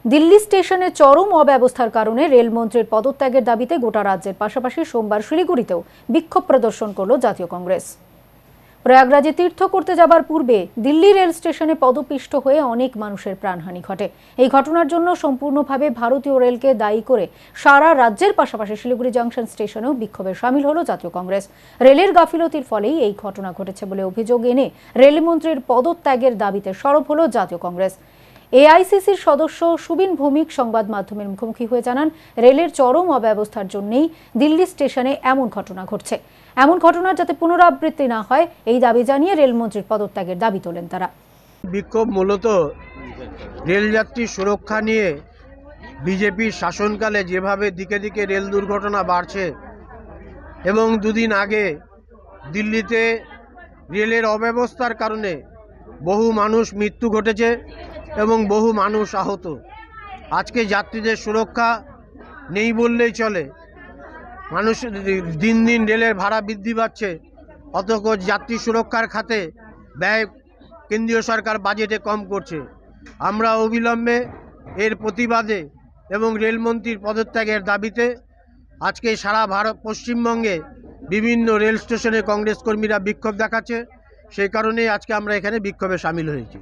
দিল্লি স্টেশনে চরম অব্যবস্থার কারণে রেলমন্ত্রীর পদত্যাগের দাবিতে গোটা রাজ্যের পাশাপাশি সোমবার শিলিগুড়িতেও বিক্ষোভ প্রদর্শন করল জাতীয় কংগ্রেস। প্রয়াগরাজে তীর্থ করতে যাবার পূর্বে দিল্লি রেল স্টেশনে পদপিষ্ট হয়ে অনেক মানুষের প্রাণহানি ঘটে। এই ঘটনার জন্য সম্পূর্ণভাবে ভারতীয় রেলকে দায়ী করে সারা রাজ্যের পাশাপাশি শিলিগুড়ি জংশন স্টেশনেও বিক্ষোভে সামিল হলো জাতীয় কংগ্রেস। রেলের গাফিলতির ফলেই এই ঘটনা ঘটেছে বলে অভিযোগ এনে রেলমন্ত্রীর পদত্যাগের দাবিতে সরব হলো জাতীয় কংগ্রেস। এআইসিসির সদস্য সুবিন ভৌমিক সংবাদ মাধ্যমের মুখোমুখি হয়ে জানান, রেলের চরম অব্যবস্থার জন্যই দিল্লি স্টেশনে এমন ঘটনা ঘটছে। এমন ঘটনার যাতে পুনরাবৃত্তি না হয় এই দাবি জানিয়ে রেলমন্ত্রীর পদত্যাগের দাবি তোলেন তারা। বিক্ষোভ মূলত রেলযাত্রী সুরক্ষা নিয়ে। বিজেপির শাসনকালে যেভাবে দিকে দিকে রেল দুর্ঘটনা বাড়ছে এবং দুদিন আগে দিল্লিতে রেলের অব্যবস্থার কারণে বহু মানুষ মৃত্যু ঘটেছে এবং বহু মানুষ আহত। আজকে যাত্রীদের সুরক্ষা নেই বললেই চলে। মানুষ দিন দিন রেলের ভাড়া বৃদ্ধি পাচ্ছে, অথচ যাত্রী সুরক্ষার খাতে ব্যয় কেন্দ্রীয় সরকার বাজেটে কম করছে। আমরা অবিলম্বে এর প্রতিবাদে এবং রেলমন্ত্রীর পদত্যাগের দাবিতে আজকে সারা ভারত পশ্চিমবঙ্গে বিভিন্ন রেল স্টেশনে কংগ্রেস কর্মীরা বিক্ষোভ দেখাচ্ছে। সেই কারণেই আজকে আমরা এখানে বিক্ষোভে সামিল হয়েছি।